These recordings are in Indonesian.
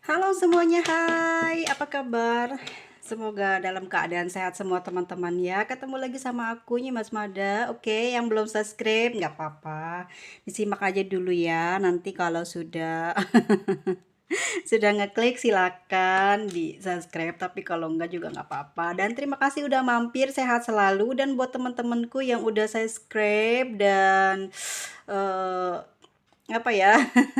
Halo semuanya, hai, apa kabar? Semoga dalam keadaan sehat semua teman-teman ya. Ketemu lagi sama aku nih Mas Mada. Oke, yang belum subscribe nggak apa-apa, disimak aja dulu ya. Nanti kalau sudah sudah ngeklik silakan di subscribe. Tapi kalau enggak juga nggak apa-apa. Dan terima kasih udah mampir, sehat selalu. Dan buat teman-temanku yang udah subscribe dan eh, apa ya,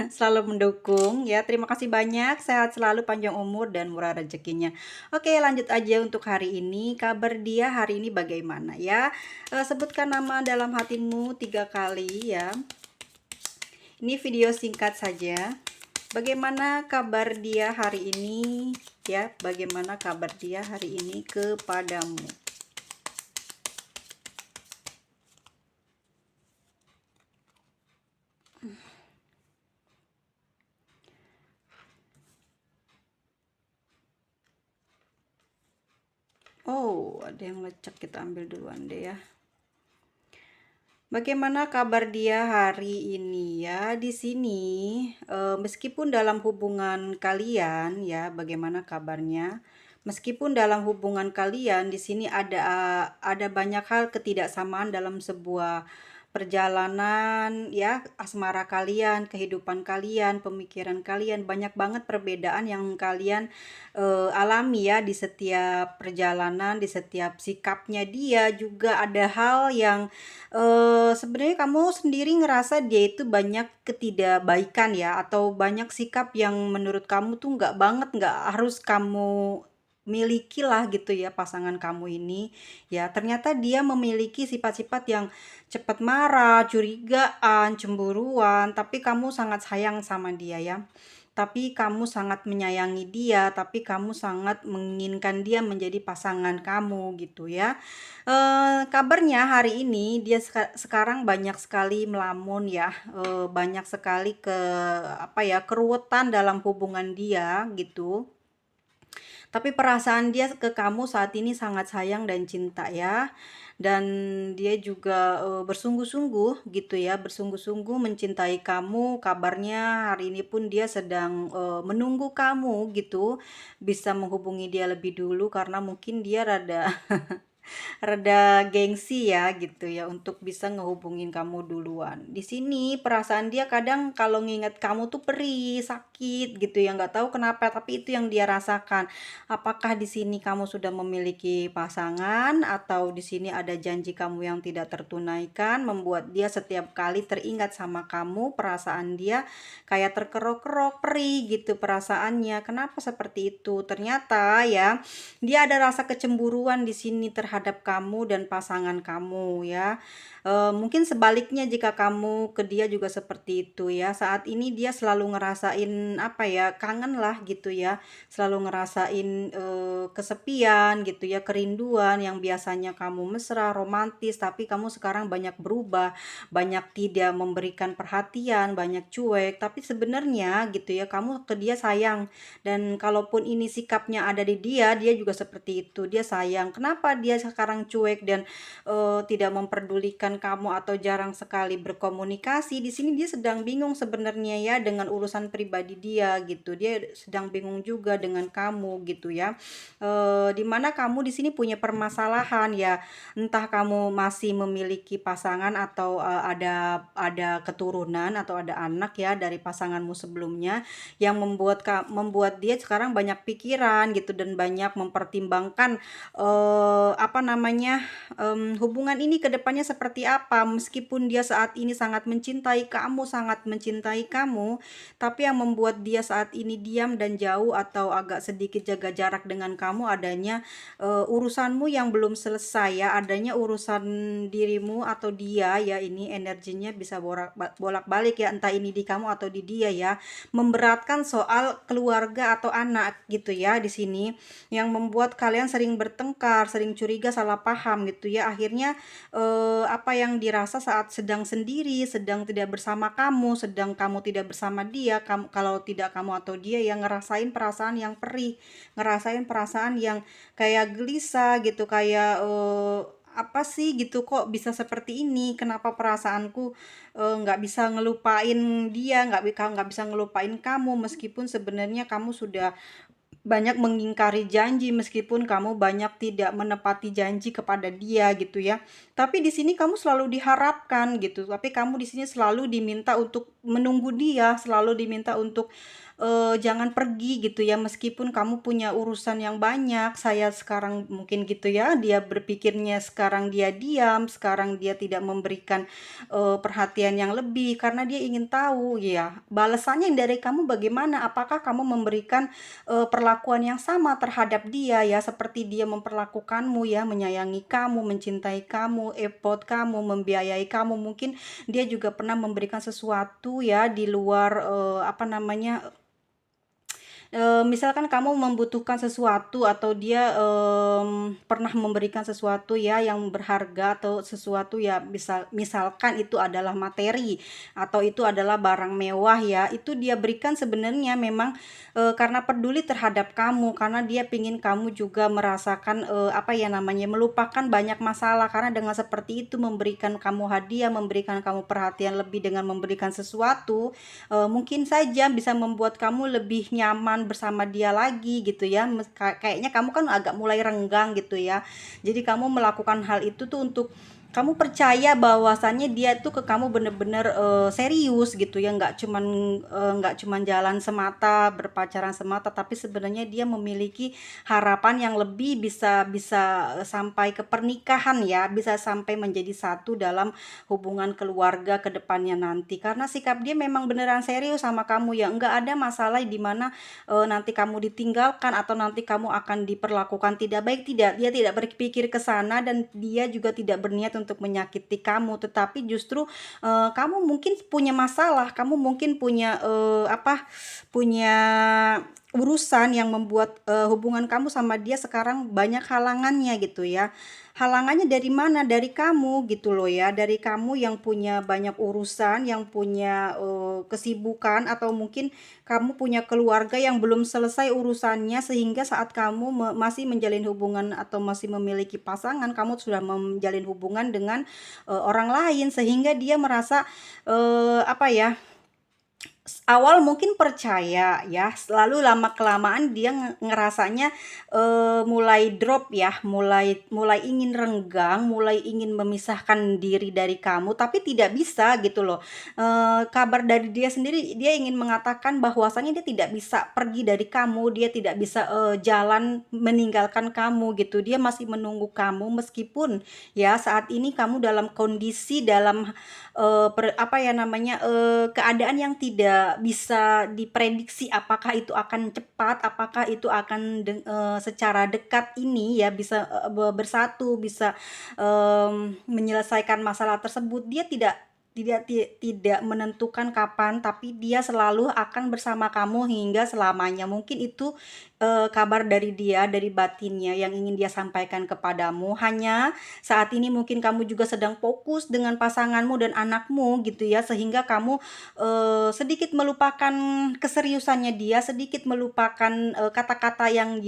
selalu mendukung ya. Terima kasih banyak, sehat selalu, panjang umur dan murah rezekinya. Oke, lanjut aja untuk hari ini. Kabar dia hari ini bagaimana ya? Sebutkan nama dalam hatimu 3 kali ya. Ini video singkat saja. Bagaimana kabar dia hari ini ya? Bagaimana kabar dia hari ini kepadamu? Oh, ada yang lecek, kita ambil duluan deh ya. Bagaimana kabar dia hari ini ya? Di sini, meskipun dalam hubungan kalian ya, bagaimana kabarnya? Meskipun dalam hubungan kalian di sini ada banyak hal ketidaksamaan dalam sebuah perjalanan ya, asmara kalian, kehidupan kalian, pemikiran kalian, banyak banget perbedaan yang kalian alami ya di setiap perjalanan, di setiap sikapnya dia juga ada hal yang sebenarnya kamu sendiri ngerasa dia itu banyak ketidakbaikan ya, atau banyak sikap yang menurut kamu tuh nggak banget, nggak harus kamu miliki lah gitu ya pasangan kamu ini ya. Ternyata dia memiliki sifat-sifat yang cepat marah, curigaan, cemburuan, tapi kamu sangat sayang sama dia ya. Tapi kamu sangat menyayangi dia, tapi kamu sangat menginginkan dia menjadi pasangan kamu gitu ya. Kabarnya hari ini dia sekarang banyak sekali melamun ya, banyak sekali apa ya, keruwetan dalam hubungan dia gitu. Tapi perasaan dia ke kamu saat ini sangat sayang dan cinta ya. Dan dia juga bersungguh-sungguh gitu ya, bersungguh-sungguh mencintai kamu. Kabarnya hari ini pun dia sedang menunggu kamu gitu, bisa menghubungi dia lebih dulu karena mungkin dia rada rada gengsi ya gitu ya untuk bisa ngehubungin kamu duluan. Di sini perasaan dia kadang kalau nginget kamu tuh perih, sakit gitu ya, nggak tahu kenapa, tapi itu yang dia rasakan. Apakah di sini kamu sudah memiliki pasangan atau di sini ada janji kamu yang tidak tertunaikan membuat dia setiap kali teringat sama kamu, perasaan dia kayak terkerok-kerok, perih gitu perasaannya. Kenapa seperti itu? Ternyata ya dia ada rasa kecemburuan di sini terhadap kamu dan pasangan kamu ya. Mungkin sebaliknya jika kamu ke dia juga seperti itu ya. Saat ini dia selalu ngerasain apa ya, kangen lah gitu ya. Selalu ngerasain kesepian gitu ya, kerinduan yang biasanya kamu mesra, romantis, tapi kamu sekarang banyak berubah, banyak tidak memberikan perhatian, banyak cuek. Tapi sebenarnya gitu ya, kamu ke dia sayang, dan kalaupun ini sikapnya ada di dia, dia juga seperti itu. Dia sayang. Kenapa dia sekarang cuek dan tidak memperdulikan kamu atau jarang sekali berkomunikasi? Di sini dia sedang bingung sebenarnya ya dengan urusan pribadi dia gitu. Dia sedang bingung juga dengan kamu gitu ya. Di mana kamu di sini punya permasalahan ya. Entah kamu masih memiliki pasangan atau ada keturunan atau ada anak ya dari pasanganmu sebelumnya yang membuat dia sekarang banyak pikiran gitu dan banyak mempertimbangkan apa namanya, hubungan ini ke depannya seperti apa. Meskipun dia saat ini sangat mencintai kamu, tapi yang membuat dia saat ini diam dan jauh atau agak sedikit jaga jarak dengan kamu adanya urusanmu yang belum selesai ya, adanya urusan dirimu atau dia ya, ini energinya bisa bolak-balik ya, entah ini di kamu atau di dia ya, memberatkan soal keluarga atau anak gitu ya di sini, yang membuat kalian sering bertengkar, sering curiga, salah paham gitu ya. Akhirnya apa yang dirasa saat sedang sendiri, sedang tidak bersama kamu, sedang kamu tidak bersama dia, kalau tidak kamu atau dia yang ngerasain perasaan yang perih, ngerasain perasaan yang kayak gelisah gitu, kayak apa sih gitu, kok bisa seperti ini, kenapa perasaanku nggak bisa ngelupain dia, nggak bisa ngelupain kamu, meskipun sebenarnya kamu sudah banyak mengingkari janji, meskipun kamu banyak tidak menepati janji kepada dia gitu ya. Tapi di sini kamu selalu diharapkan gitu, tapi kamu di sini selalu diminta untuk menunggu dia, selalu diminta untuk jangan pergi gitu ya, meskipun kamu punya urusan yang banyak. Saya sekarang mungkin gitu ya, dia berpikirnya sekarang dia diam, sekarang dia tidak memberikan perhatian yang lebih karena dia ingin tahu ya, balasannya dari kamu bagaimana? Apakah kamu memberikan perlakuan yang sama terhadap dia ya, seperti dia memperlakukanmu ya, menyayangi kamu, mencintai kamu, effort kamu, membiayai kamu. Mungkin dia juga pernah memberikan sesuatu ya di luar apa namanya, misalkan kamu membutuhkan sesuatu atau dia pernah memberikan sesuatu ya yang berharga, atau sesuatu ya, misalkan itu adalah materi atau itu adalah barang mewah ya, itu dia berikan sebenarnya memang karena peduli terhadap kamu, karena dia pingin kamu juga merasakan apa ya namanya, melupakan banyak masalah. Karena dengan seperti itu memberikan kamu hadiah, memberikan kamu perhatian lebih dengan memberikan sesuatu, mungkin saja bisa membuat kamu lebih nyaman bersama dia lagi gitu ya. Kayaknya kamu kan agak mulai renggang gitu ya. Jadi kamu melakukan hal itu tuh untuk kamu percaya bahwasannya dia tuh ke kamu bener-bener serius gitu ya, nggak cuman jalan semata, berpacaran semata, tapi sebenarnya dia memiliki harapan yang lebih, bisa bisa sampai ke pernikahan ya, bisa sampai menjadi satu dalam hubungan keluarga ke depannya nanti. Karena sikap dia memang beneran serius sama kamu ya, nggak ada masalah di mana nanti kamu ditinggalkan atau nanti kamu akan diperlakukan tidak baik. Tidak, dia tidak berpikir ke sana, dan dia juga tidak berniat untuk menyakiti kamu, tetapi justru kamu mungkin punya masalah, kamu mungkin punya apa, punya urusan yang membuat hubungan kamu sama dia sekarang banyak halangannya gitu ya. Halangannya dari mana? Dari kamu gitu loh ya, dari kamu yang punya banyak urusan, yang punya kesibukan, atau mungkin kamu punya keluarga yang belum selesai urusannya, sehingga saat kamu masih menjalin hubungan atau masih memiliki pasangan, kamu sudah menjalin hubungan dengan orang lain, sehingga dia merasa apa ya, awal mungkin percaya ya, lalu lama kelamaan dia ngerasanya mulai drop ya, mulai mulai ingin renggang, mulai ingin memisahkan diri dari kamu, tapi tidak bisa gitu loh. Kabar dari dia sendiri, dia ingin mengatakan bahwasanya dia tidak bisa pergi dari kamu, dia tidak bisa jalan meninggalkan kamu gitu. Dia masih menunggu kamu, meskipun ya saat ini kamu dalam kondisi, dalam apa ya namanya, keadaan yang tidak bisa diprediksi apakah itu akan cepat, apakah itu akan secara dekat ini ya bisa bersatu, bisa menyelesaikan masalah tersebut. Dia tidak menentukan kapan, tapi dia selalu akan bersama kamu hingga selamanya. Mungkin itu kabar dari dia, dari batinnya yang ingin dia sampaikan kepadamu. Hanya saat ini mungkin kamu juga sedang fokus dengan pasanganmu dan anakmu gitu ya, sehingga kamu sedikit melupakan keseriusannya dia, sedikit melupakan kata-kata yang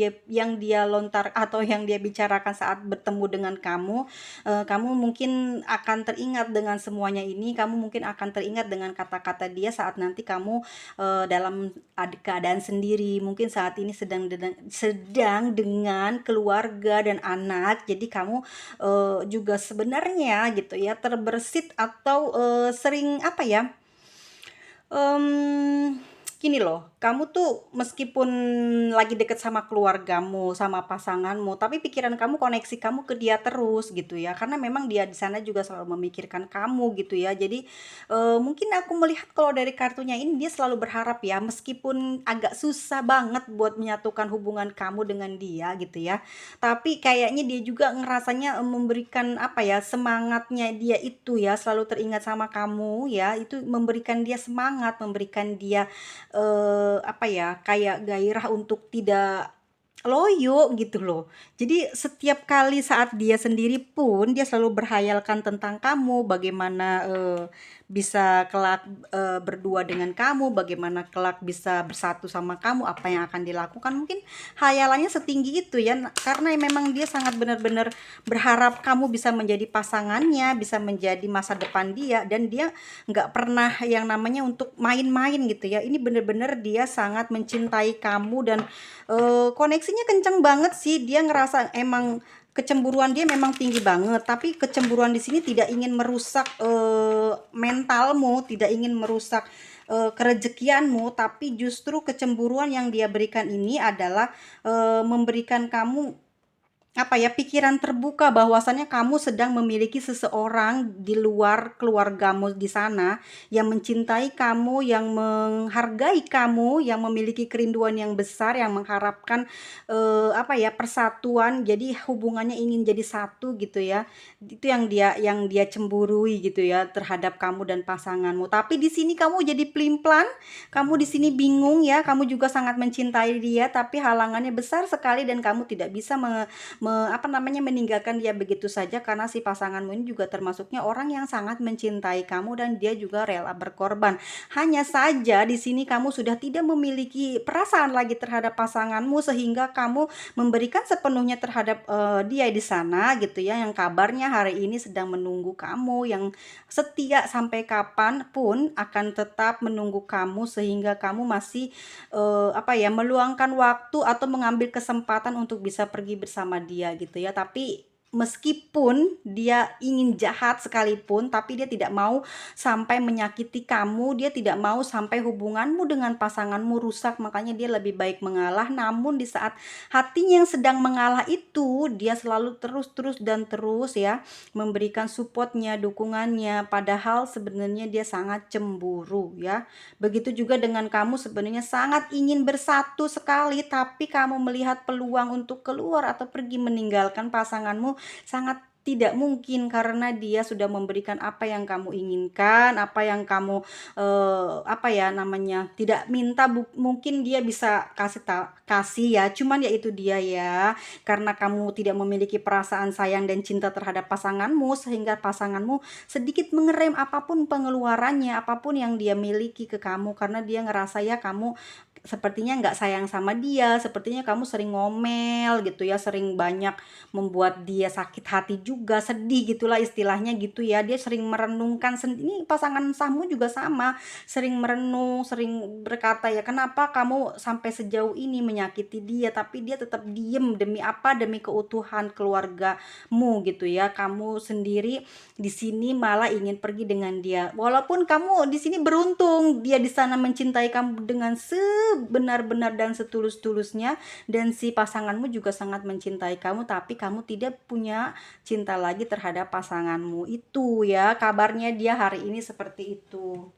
dia lontar atau yang dia bicarakan saat bertemu dengan kamu. Kamu mungkin akan teringat dengan semuanya ini, kamu mungkin akan teringat dengan kata-kata dia saat nanti kamu dalam keadaan sendiri, mungkin saat ini sedang dengan keluarga dan anak. Jadi kamu juga sebenarnya gitu ya terbersit, atau sering apa ya, Mmm, gini loh, kamu tuh meskipun lagi deket sama keluargamu, sama pasanganmu, tapi pikiran kamu, koneksi kamu ke dia terus gitu ya. Karena memang dia di sana juga selalu memikirkan kamu gitu ya. Jadi, mungkin aku melihat kalau dari kartunya ini dia selalu berharap ya, meskipun agak susah banget buat menyatukan hubungan kamu dengan dia gitu ya. Tapi kayaknya dia juga ngerasanya memberikan apa ya, semangatnya dia itu ya, selalu teringat sama kamu ya, itu memberikan dia semangat, memberikan dia apa ya, kayak gairah untuk tidak loyo gitu loh. Jadi setiap kali saat dia sendiri pun dia selalu berhayalkan tentang kamu, bagaimana bisa kelak berdua dengan kamu, bagaimana kelak bisa bersatu sama kamu, apa yang akan dilakukan. Mungkin hayalannya setinggi itu ya, karena memang dia sangat benar-benar berharap kamu bisa menjadi pasangannya, bisa menjadi masa depan dia, dan dia nggak pernah yang namanya untuk main-main gitu ya. Ini bener-bener dia sangat mencintai kamu, dan koneksinya kenceng banget sih. Dia ngerasa emang kecemburuan dia memang tinggi banget, tapi kecemburuan di sini tidak ingin merusak mentalmu, tidak ingin merusak kerejekianmu, tapi justru kecemburuan yang dia berikan ini adalah memberikan kamu apa ya, pikiran terbuka bahwasannya kamu sedang memiliki seseorang di luar keluargamu di sana yang mencintai kamu, yang menghargai kamu, yang memiliki kerinduan yang besar, yang mengharapkan apa ya, persatuan. Jadi hubungannya ingin jadi satu gitu ya. Itu yang dia cemburui gitu ya terhadap kamu dan pasanganmu. Tapi di sini kamu jadi pelin-pelan, kamu di sini bingung ya, kamu juga sangat mencintai dia tapi halangannya besar sekali dan kamu tidak bisa apa namanya, meninggalkan dia begitu saja, karena si pasanganmu ini juga termasuknya orang yang sangat mencintai kamu dan dia juga rela berkorban. Hanya saja di sini kamu sudah tidak memiliki perasaan lagi terhadap pasanganmu, sehingga kamu memberikan sepenuhnya terhadap dia di sana gitu ya, yang kabarnya hari ini sedang menunggu kamu, yang setia sampai kapan pun akan tetap menunggu kamu, sehingga kamu masih apa ya, meluangkan waktu atau mengambil kesempatan untuk bisa pergi bersama dia gitu ya. Tapi meskipun dia ingin jahat sekalipun, tapi dia tidak mau sampai menyakiti kamu, dia tidak mau sampai hubunganmu dengan pasanganmu rusak, makanya dia lebih baik mengalah. Namun di saat hatinya yang sedang mengalah itu, dia selalu terus dan terus ya memberikan supportnya, dukungannya, padahal sebenarnya dia sangat cemburu ya. Begitu juga dengan kamu, sebenarnya sangat ingin bersatu sekali, tapi kamu melihat peluang untuk keluar atau pergi meninggalkan pasanganmu sangat tidak mungkin, karena dia sudah memberikan apa yang kamu inginkan, apa yang kamu apa ya namanya, tidak minta. Mungkin dia bisa kasih ya, cuman ya itu dia ya, karena kamu tidak memiliki perasaan sayang dan cinta terhadap pasanganmu, sehingga pasanganmu sedikit mengerem apapun pengeluarannya, apapun yang dia miliki ke kamu, karena dia ngerasa ya kamu sepertinya nggak sayang sama dia, sepertinya kamu sering ngomel gitu ya, sering banyak membuat dia sakit hati juga, sedih gitulah istilahnya gitu ya. Dia sering merenungkan, ini pasangan sahmu juga sama, sering merenung, sering berkata ya, kenapa kamu sampai sejauh ini menyakiti dia, tapi dia tetap diem. Demi apa? Demi keutuhan keluargamu gitu ya. Kamu sendiri di sini malah ingin pergi dengan dia, walaupun kamu di sini beruntung, dia di sana mencintai kamu dengan sebenar-benar dan setulus-tulusnya, dan si pasanganmu juga sangat mencintai kamu, tapi kamu tidak punya cinta lagi terhadap pasanganmu itu ya. Kabarnya dia hari ini seperti itu.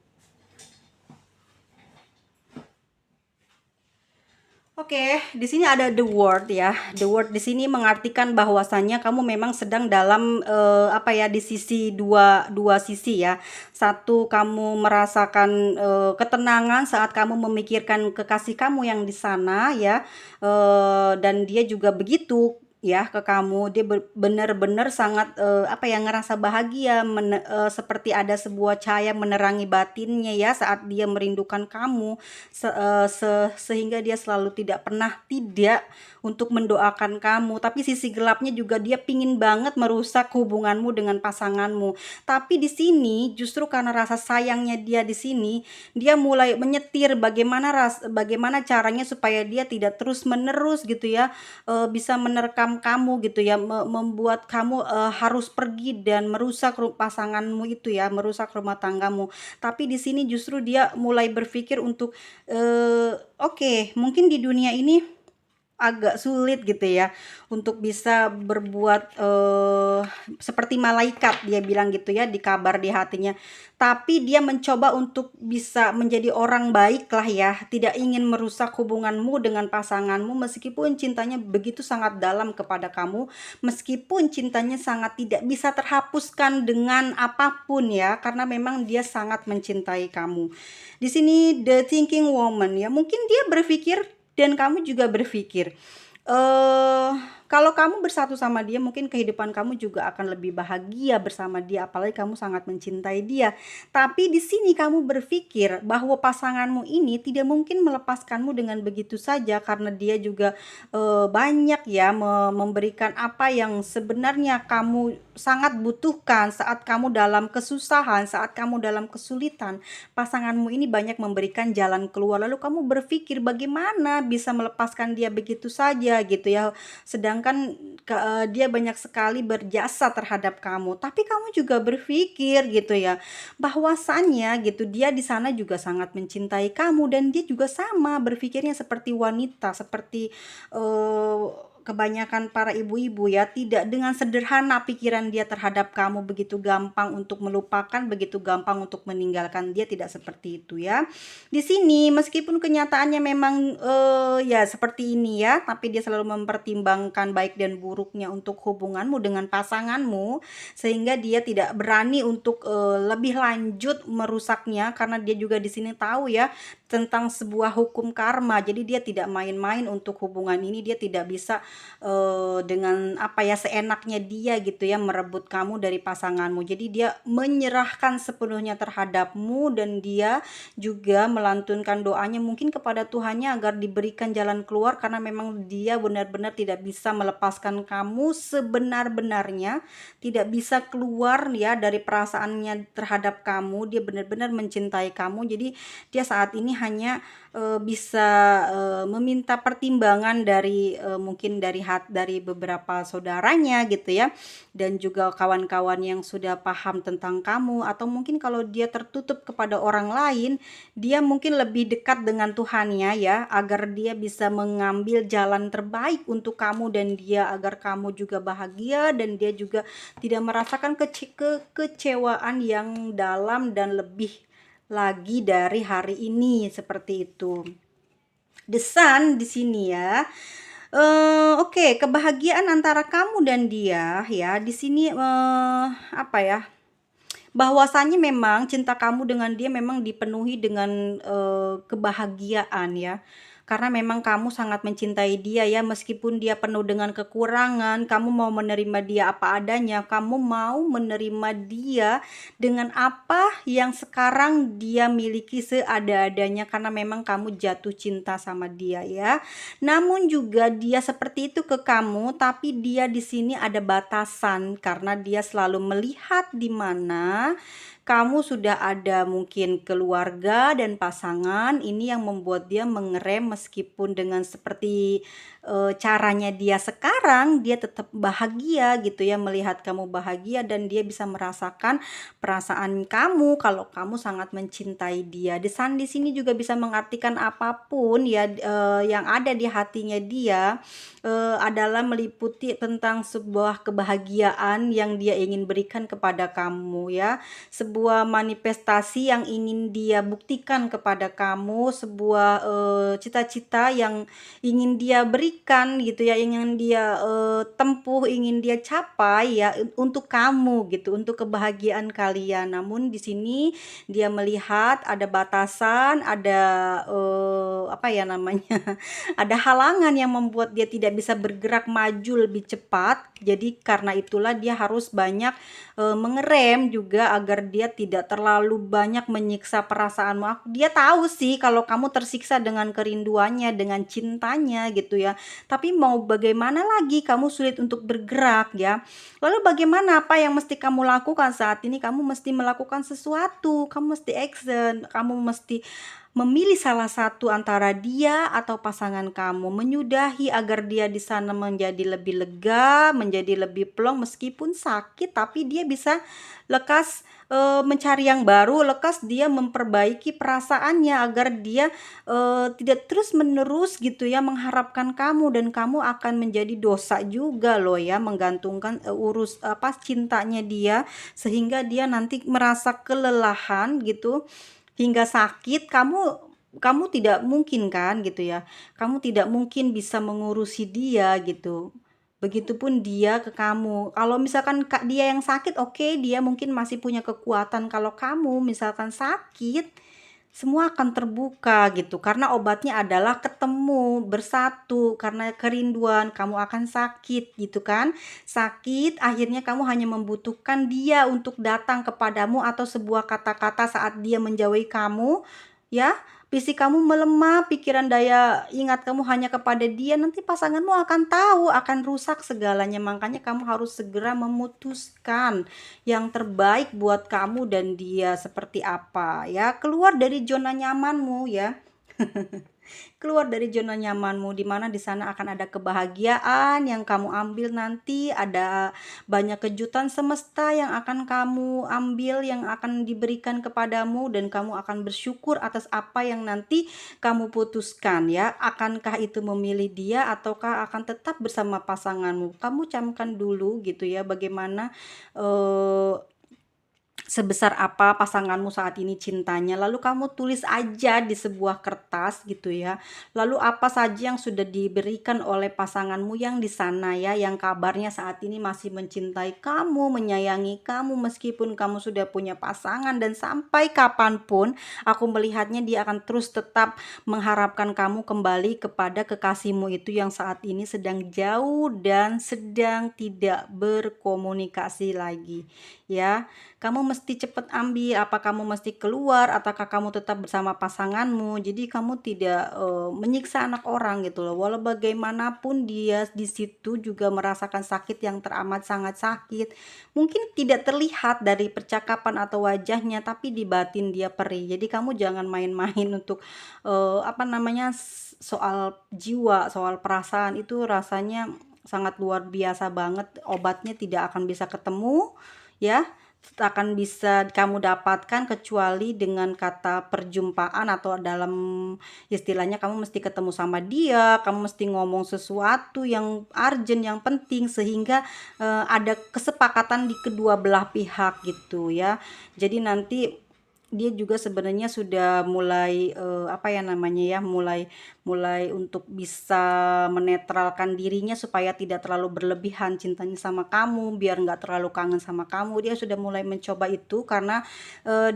Oke, di sini ada the word ya. The word di sini mengartikan bahwasannya kamu memang sedang dalam apa ya, di sisi dua sisi ya. Satu, kamu merasakan ketenangan saat kamu memikirkan kekasih kamu yang di sana ya. Dan dia juga begitu ya ke kamu. Dia benar-benar sangat apa ya, ngerasa bahagia, seperti ada sebuah cahaya menerangi batinnya ya saat dia merindukan kamu, sehingga dia selalu tidak pernah tidak untuk mendoakan kamu. Tapi sisi gelapnya juga, dia pingin banget merusak hubunganmu dengan pasanganmu. Tapi di sini justru karena rasa sayangnya dia di sini, dia mulai menyetir bagaimana caranya supaya dia tidak terus menerus gitu ya, bisa menerkam kamu gitu ya, membuat kamu harus pergi dan merusak pasanganmu itu ya, merusak rumah tanggamu. Tapi di sini justru dia mulai berpikir untuk oke, mungkin di dunia ini agak sulit gitu ya untuk bisa berbuat seperti malaikat, dia bilang gitu ya, di kabar di hatinya. Tapi dia mencoba untuk bisa menjadi orang baik lah ya, tidak ingin merusak hubunganmu dengan pasanganmu, meskipun cintanya begitu sangat dalam kepada kamu, meskipun cintanya sangat tidak bisa terhapuskan dengan apapun ya, karena memang dia sangat mencintai kamu. Di sini the thinking woman ya, mungkin dia berpikir dan kamu juga berpikir, Eee, kalau kamu bersatu sama dia mungkin kehidupan kamu juga akan lebih bahagia bersama dia, apalagi kamu sangat mencintai dia. Tapi di sini kamu berpikir bahwa pasanganmu ini tidak mungkin melepaskanmu dengan begitu saja karena dia juga, banyak ya memberikan apa yang sebenarnya kamu sangat butuhkan saat kamu dalam kesusahan, saat kamu dalam kesulitan. Pasanganmu ini banyak memberikan jalan keluar, lalu kamu berpikir bagaimana bisa melepaskan dia begitu saja gitu ya. Sedangkan dia banyak sekali berjasa terhadap kamu, tapi kamu juga berpikir gitu ya, bahwasannya gitu dia di sana juga sangat mencintai kamu dan dia juga sama berpikirnya seperti wanita, seperti eh, kebanyakan para ibu-ibu ya, tidak dengan sederhana pikiran dia terhadap kamu, begitu gampang untuk melupakan, begitu gampang untuk meninggalkan dia, tidak seperti itu ya. Di sini meskipun kenyataannya memang ya seperti ini ya, tapi dia selalu mempertimbangkan baik dan buruknya untuk hubunganmu dengan pasanganmu, sehingga dia tidak berani untuk lebih lanjut merusaknya karena dia juga di sini tahu ya tentang sebuah hukum karma. Jadi dia tidak main-main untuk hubungan ini, dia tidak bisa dengan apa ya seenaknya dia gitu ya merebut kamu dari pasanganmu. Jadi dia menyerahkan sepenuhnya terhadapmu dan dia juga melantunkan doanya mungkin kepada Tuhannya agar diberikan jalan keluar karena memang dia benar-benar tidak bisa melepaskan kamu sebenar-benarnya, tidak bisa keluar ya dari perasaannya terhadap kamu. Dia benar-benar mencintai kamu. Jadi dia saat ini hanya bisa meminta pertimbangan dari mungkin dari beberapa saudaranya gitu ya, dan juga kawan-kawan yang sudah paham tentang kamu, atau mungkin kalau dia tertutup kepada orang lain, dia mungkin lebih dekat dengan Tuhannya ya, agar dia bisa mengambil jalan terbaik untuk kamu dan dia, agar kamu juga bahagia dan dia juga tidak merasakan kekecewaan yang dalam dan lebih lagi dari hari ini, seperti itu. The Sun di sini ya. Oke, kebahagiaan antara kamu dan dia ya di sini apa ya? Bahwasanya memang cinta kamu dengan dia memang dipenuhi dengan kebahagiaan ya. Karena memang kamu sangat mencintai dia ya, meskipun dia penuh dengan kekurangan, kamu mau menerima dia apa adanya, kamu mau menerima dia dengan apa yang sekarang dia miliki seada-adanya karena memang kamu jatuh cinta sama dia ya. Namun juga dia seperti itu ke kamu, tapi dia di sini ada batasan karena dia selalu melihat di mana kamu sudah ada mungkin keluarga dan pasangan, ini yang membuat dia mengerem meskipun dengan seperti caranya dia sekarang, dia tetap bahagia gitu ya, melihat kamu bahagia dan dia bisa merasakan perasaan kamu kalau kamu sangat mencintai dia. Desan di sini juga bisa mengartikan apapun ya yang ada di hatinya dia adalah meliputi tentang sebuah kebahagiaan yang dia ingin berikan kepada kamu ya, sebuah manifestasi yang ingin dia buktikan kepada kamu, sebuah cita-cita yang ingin dia berikan gitu ya, ingin dia tempuh, ingin dia capai ya untuk kamu gitu, untuk kebahagiaan kalian. Namun di sini dia melihat ada batasan, ada apa ya namanya, ada halangan yang membuat dia tidak bisa bergerak maju lebih cepat. Jadi karena itulah dia harus banyak mengerem juga agar dia tidak terlalu banyak menyiksa perasaanmu. Dia tahu sih kalau kamu tersiksa dengan kerinduannya, dengan cintanya gitu ya. Tapi mau bagaimana lagi, kamu sulit untuk bergerak ya. Lalu bagaimana, apa yang mesti kamu lakukan saat ini? Kamu mesti melakukan sesuatu, kamu mesti action, kamu mesti memilih salah satu antara dia atau pasangan kamu, menyudahi agar dia di sana menjadi lebih lega, menjadi lebih plong meskipun sakit, tapi dia bisa lekas mencari yang baru, lekas dia memperbaiki perasaannya agar dia tidak terus-menerus gitu ya mengharapkan kamu, dan kamu akan menjadi dosa juga loh ya menggantungkan urus apa cintanya dia, sehingga dia nanti merasa kelelahan gitu hingga sakit. Kamu tidak mungkin kan gitu ya, kamu tidak mungkin bisa mengurusi dia gitu. Begitupun dia ke kamu. Kalau misalkan dia yang sakit, oke, dia mungkin masih punya kekuatan. Kalau kamu misalkan sakit, semua akan terbuka gitu, karena obatnya adalah ketemu, bersatu, karena kerinduan, kamu akan sakit gitu kan. Sakit, akhirnya kamu hanya membutuhkan dia untuk datang kepadamu atau sebuah kata-kata saat dia menjauhi kamu, ya. Fisik kamu melemah, pikiran daya ingat kamu hanya kepada dia, nanti pasanganmu akan tahu, akan rusak segalanya. Makanya kamu harus segera memutuskan yang terbaik buat kamu dan dia seperti apa ya. Keluar dari zona nyamanmu ya. Keluar dari zona nyamanmu, di mana di sana akan ada kebahagiaan yang kamu ambil nanti, ada banyak kejutan semesta yang akan kamu ambil, yang akan diberikan kepadamu, dan kamu akan bersyukur atas apa yang nanti kamu putuskan ya. Akankah itu memilih dia ataukah akan tetap bersama pasanganmu? Kamu camkan dulu gitu ya, bagaimana eh, sebesar apa pasanganmu saat ini cintanya, lalu kamu tulis aja di sebuah kertas gitu ya. Lalu apa saja yang sudah diberikan oleh pasanganmu yang di sana ya, yang kabarnya saat ini masih mencintai kamu, menyayangi kamu meskipun kamu sudah punya pasangan, dan sampai kapanpun aku melihatnya dia akan terus tetap mengharapkan kamu kembali kepada kekasihmu itu yang saat ini sedang jauh dan sedang tidak berkomunikasi lagi ya. Kamu mesti cepet ambil, apa kamu mesti keluar ataukah kamu tetap bersama pasanganmu. Jadi kamu tidak menyiksa anak orang gitu loh. Walau bagaimanapun dia di situ juga merasakan sakit yang teramat sangat sakit. Mungkin tidak terlihat dari percakapan atau wajahnya, tapi di batin dia perih. Jadi kamu jangan main-main untuk apa namanya, soal jiwa, soal perasaan itu rasanya sangat luar biasa banget. Obatnya tidak akan bisa ketemu ya, akan bisa kamu dapatkan kecuali dengan kata perjumpaan, atau dalam istilahnya kamu mesti ketemu sama dia, kamu mesti ngomong sesuatu yang urgent, yang penting, sehingga ada kesepakatan di kedua belah pihak gitu ya. Jadi nanti dia juga sebenarnya sudah mulai apa ya namanya ya, mulai mulai untuk bisa menetralkan dirinya supaya tidak terlalu berlebihan cintanya sama kamu, biar nggak terlalu kangen sama kamu. Dia sudah mulai mencoba itu karena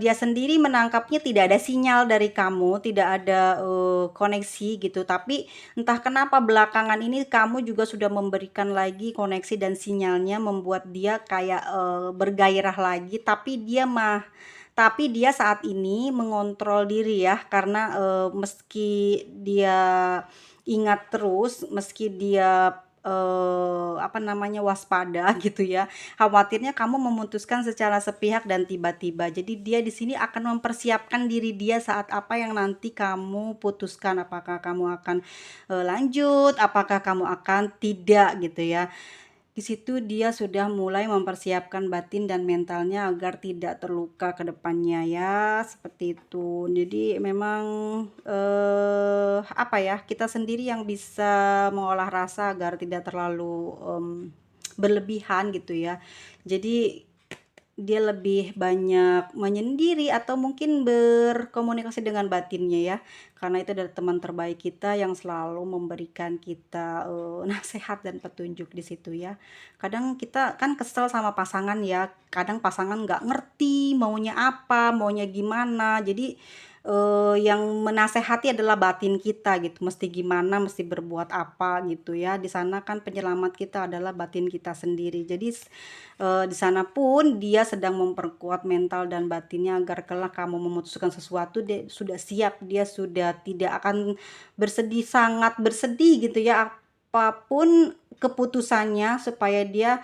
dia sendiri menangkapnya tidak ada sinyal dari kamu, tidak ada koneksi gitu. Tapi entah kenapa belakangan ini kamu juga sudah memberikan lagi koneksi dan sinyalnya, membuat dia kayak bergairah lagi, tapi dia saat ini mengontrol diri ya, karena meski dia ingat terus, meski dia apa namanya, waspada gitu ya, khawatirnya kamu memutuskan secara sepihak dan tiba-tiba. Jadi dia di sini akan mempersiapkan diri dia saat apa yang nanti kamu putuskan, apakah kamu akan lanjut, apakah kamu akan tidak gitu ya. Di situ dia sudah mulai mempersiapkan batin dan mentalnya agar tidak terluka ke depannya ya, seperti itu. Jadi memang apa ya, kita sendiri yang bisa mengolah rasa agar tidak terlalu berlebihan gitu ya. Jadi dia lebih banyak menyendiri atau mungkin berkomunikasi dengan batinnya ya, karena itu adalah teman terbaik kita yang selalu memberikan kita nasihat dan petunjuk di situ ya. Kadang kita kan kesel sama pasangan ya, kadang pasangan nggak ngerti maunya apa, maunya gimana. Jadi yang menasehati adalah batin kita gitu, mesti gimana, mesti berbuat apa gitu ya. Di sana kan penyelamat kita adalah batin kita sendiri. Jadi di sana pun dia sedang memperkuat mental dan batinnya agar kelak kamu memutuskan sesuatu, dia sudah siap, dia sudah tidak akan bersedih, sangat bersedih gitu ya, apapun keputusannya, supaya dia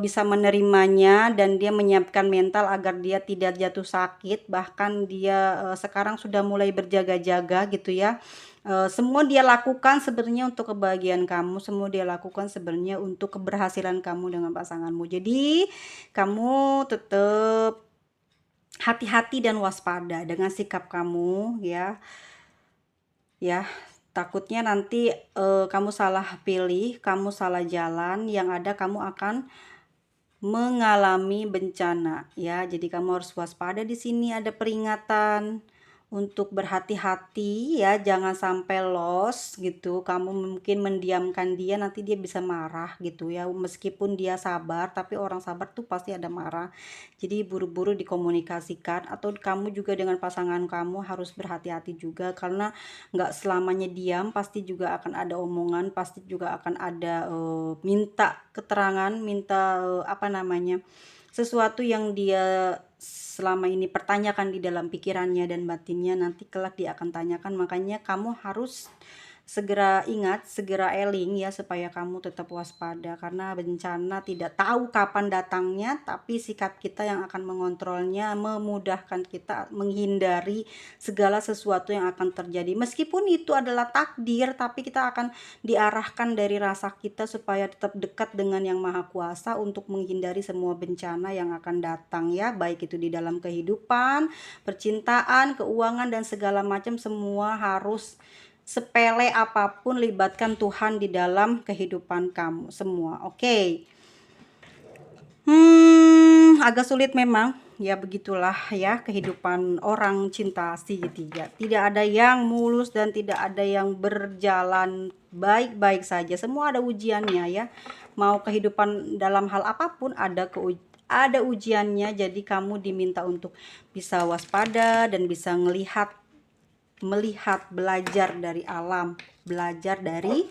bisa menerimanya dan dia menyiapkan mental agar dia tidak jatuh sakit. Bahkan dia sekarang sudah mulai berjaga-jaga gitu ya. Semua dia lakukan sebenarnya untuk kebahagiaan kamu, semua dia lakukan sebenarnya untuk keberhasilan kamu dengan pasanganmu. Jadi kamu tetap hati-hati dan waspada dengan sikap kamu ya. Ya, takutnya nanti kamu salah pilih, kamu salah jalan, yang ada kamu akan mengalami bencana ya. Jadi kamu harus waspada, di sini ada peringatan untuk berhati-hati ya, jangan sampai lost gitu. Kamu mungkin mendiamkan dia, nanti dia bisa marah gitu ya. Meskipun dia sabar, tapi orang sabar tuh pasti ada marah. Jadi buru-buru dikomunikasikan, atau kamu juga dengan pasangan kamu harus berhati-hati juga, karena nggak selamanya diam, pasti juga akan ada omongan, pasti juga akan ada minta keterangan, minta apa namanya, sesuatu yang dia selama ini pertanyakan di dalam pikirannya dan batinnya, nanti kelak dia akan tanyakan. Makanya kamu harus segera ingat, segera eling ya, supaya kamu tetap waspada, karena bencana tidak tahu kapan datangnya, tapi sikap kita yang akan mengontrolnya, memudahkan kita menghindari segala sesuatu yang akan terjadi. Meskipun itu adalah takdir, tapi kita akan diarahkan dari rasa kita supaya tetap dekat dengan Yang Maha Kuasa untuk menghindari semua bencana yang akan datang ya, baik itu di dalam kehidupan, percintaan, keuangan, dan segala macam. Semua harus, sepele apapun, libatkan Tuhan di dalam kehidupan kamu semua. Oke. Agak sulit memang. Ya begitulah ya kehidupan orang cinta segitiga. Tidak ada yang mulus dan tidak ada yang berjalan baik-baik saja. Semua ada ujiannya ya. Mau kehidupan dalam hal apapun ada ujiannya. Jadi kamu diminta untuk bisa waspada dan bisa melihat, belajar dari alam, belajar dari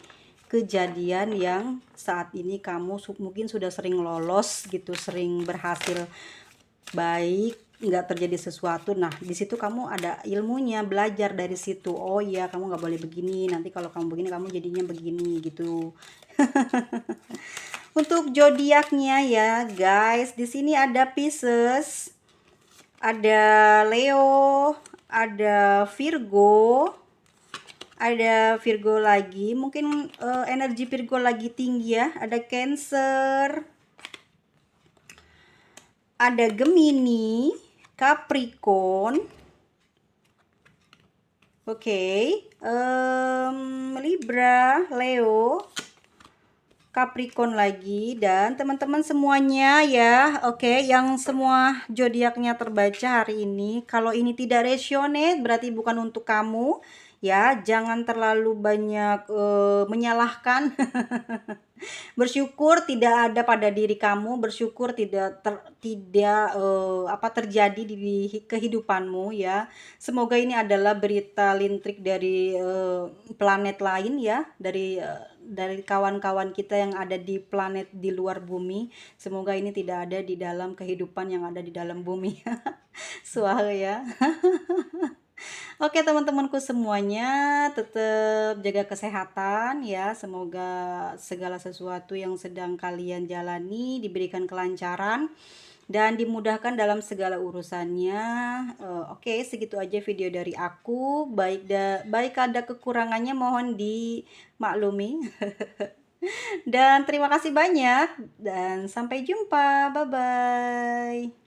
kejadian yang saat ini kamu mungkin sudah sering lolos gitu, sering berhasil baik, nggak terjadi sesuatu. Nah di situ kamu ada ilmunya, belajar dari situ. Oh iya, kamu nggak boleh begini, nanti kalau kamu begini kamu jadinya begini gitu. Untuk zodiaknya ya guys, di sini ada Pisces, ada Leo, ada Virgo lagi, mungkin energi Virgo lagi tinggi ya. Ada Cancer, ada Gemini, Capricorn, Libra, Leo, Capricorn lagi, dan teman-teman semuanya ya. Yang semua zodiaknya terbaca hari ini, kalau ini tidak resonate berarti bukan untuk kamu ya. Jangan terlalu banyak menyalahkan. Bersyukur tidak ada pada diri kamu, bersyukur tidak terjadi di kehidupanmu ya. Semoga ini adalah berita lintrik dari planet lain ya, dari kawan-kawan kita yang ada di planet di luar bumi. Semoga ini tidak ada di dalam kehidupan yang ada di dalam bumi. Suara ya. Oke teman-temanku semuanya, tetap jaga kesehatan ya. Semoga segala sesuatu yang sedang kalian jalani diberikan kelancaran dan dimudahkan dalam segala urusannya. Oke, segitu aja video dari aku. Baik ada kekurangannya mohon dimaklumi. Dan terima kasih banyak dan sampai jumpa. Bye bye.